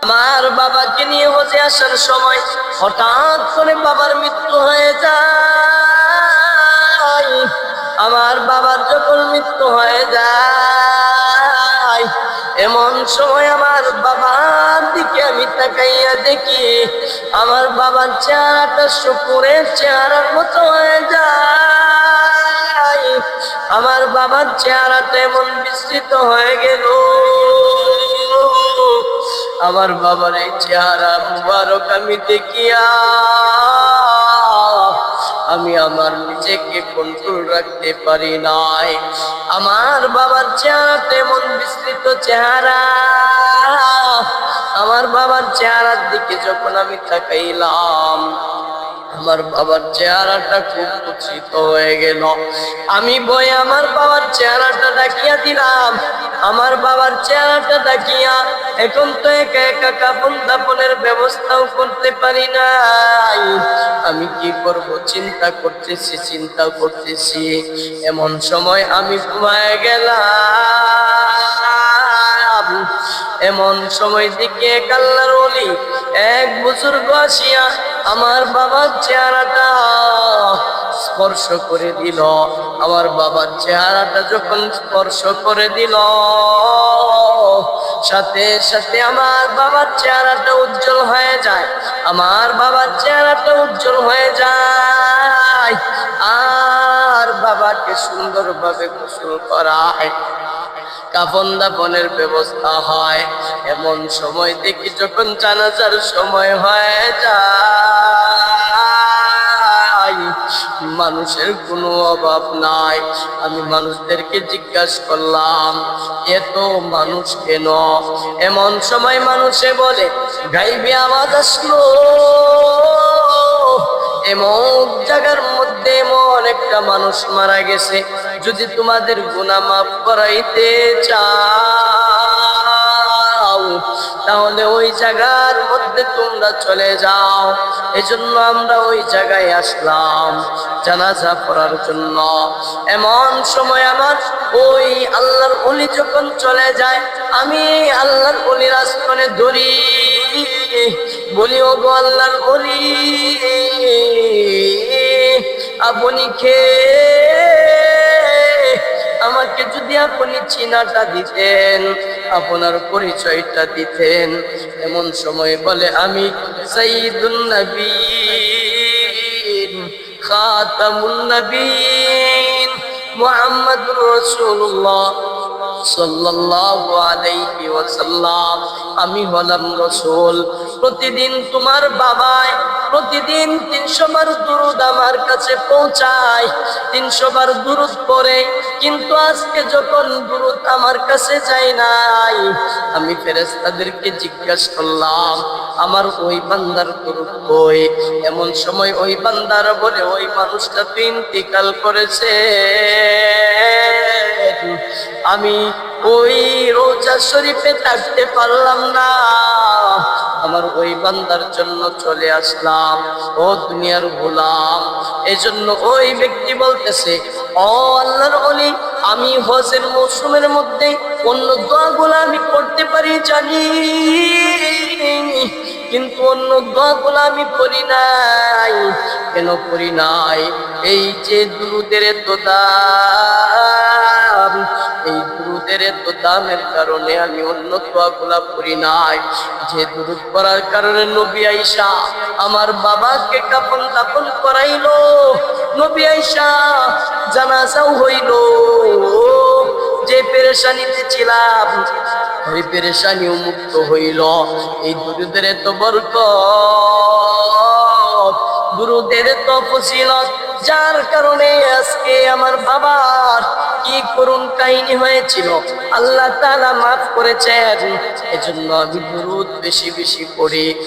আমার বাবাকে নিয়ে হজে আসার সময় হঠাৎ করে বাবার মৃত্যু হয়ে যায়। আমার বাবার যখন মৃত্যু হয়ে যায়, এমন সময় আমার বাবার দিকে আমি তাকাইয়া দেখি আমার বাবার চেহারাটা শুকুরের চেহারার মতো হয়ে যায়। আমার বাবার চেহারাটা এমন বিস্তৃত হয়ে গেল। আমার বাবার এই চেহারা মুবারক আমি দেখিয়া আমি আমার নিজেকে কন্ট্রোল রাখতে পারি নাই। আমার বাবার চেহারাটা এমন বিস্তৃত চেহারা, আমার বাবার চেহারার দিকে যখন আমি তাকাইলাম, আমার বাবার চেহারাটা খুব কুৎসিত হয়ে গেল। আমি বই আমার বাবার চেহারাটা ডাকিয়া দিলাম। আমার বাবার চেহারাটা ডাকিয়া এখন তো একা একা কাপন দাপনের ব্যবস্থাও করতে পারি নাই। আমি কি করব চিন্তা করতেছি। এমন সময় আমি ঘুমায় গেলাম। এমন সময় দিকে আল্লাহর ওলি এক বুজুর্গ আসিয়া আমার বাবার চেহারাটা স্পর্শ করে দিল। আমার বাবার চেহারাটা যখন স্পর্শ করে দিল, সাথে সাথে আমার বাবার চেহারাটা উজ্জ্বল হয়ে যায়। আমার বাবার চেহারাটা উজ্জ্বল হয়ে যায় আর বাবাকে সুন্দরভাবে গোসল করায়, কাফন দাফনের ব্যবস্থা হয়। এমন সময় দেখি যখন জানাজার সময় হয়ে যায়, মানুষের কোনো অভাব নাই। আমি মানুষদেরকে জিজ্ঞাসা করলাম এত মানুষ কেন? এমন সময় মানুষে বলে গাইবে আওয়াজ আসলো, এমন জায়গার মধ্যে এমন একটা মানুষ মারা গেছে, যদি তোমাদের গুনাহ মাফ করাইতে চাও তাহলে ওই জায়গার মধ্যে তোমরা চলে যাও। এজন্য আমরা ওই জায়গায় আসলাম জানাজা পড়ার জন্য। এমন সময় আমার ওই আল্লাহর ওলি যখন চলে যায়, আমি আল্লাহর ওলির আস্তানে ধরি, বলি ও গো আল্লাহর ওলি, আপনি কে? আমাকে যদি আপনি চিনাটা দিতেন, আপনার পরিচয়টা দিতেন। এমন সময় বলে আমি সাইয়্যিদুন নবীন খাতামুন নবীন মুহাম্মাদুর রাসূলুল্লাহ সাল্লাল্লাহু আলাইহি ওয়াসাল্লাম। আমি হলাম রাসূল। প্রতিদিন তোমার বাবায় প্রতিদিন 300 বার দুরূদ আমার কাছে পৌঁছায়, 300 বার দুরূদ পড়ে, কিন্তু আজকে যখন দুরূদ আমার কাছে যায় নাই, আমি ফেরেশতাদেরকে জিজ্ঞাসা করলাম আমার ওই বান্দার দুরূদ কই? এমন সময় ওই বান্দার বলে ওই মানুষটা তো ইন্তিকাল করেছে। আমি ওই রোজা শরীফে থাকতে পারলাম না, আমার ওই বান্দার জন্য চলে আসলাম। ও দুনিয়ার গোলাম, এজন্য ওই ব্যক্তি বলতেছে ও আল্লাহর ওলি, আমি হজের মৌসুমের মধ্যে অন্য দোয়াগুলো আমি করতে পারি জানি, কিন্তু অন্য দোয়াগুলো আমি পড়ি নাই। কেন পড়ি নাই? এই যে দুরূদের এত দাম, এই দুরূদের এত দামের কারণে আমি অন্য দোয়াগুলা পড়ি নাই। যে দুরূদ পড়ার কারণে নবী আয়েশা আমার বাবাকে কাফন দাফন করাইলো, নবী আয়েশা জানাজাও হইল। যে পেরেশানিতে ছিলাম ওই পেরেশানিও মুক্ত হইল এই দুরূদের এত বরকত, দুরূদের এত ফজিলত, যার কারণে আজকে আমার বাবার কি করুণ কাহিনী হয়েছিল আল্লাহ তাআলা মাফ করেছেন। এজন্য আমি দুরূদ বেশি বেশি পড়ি।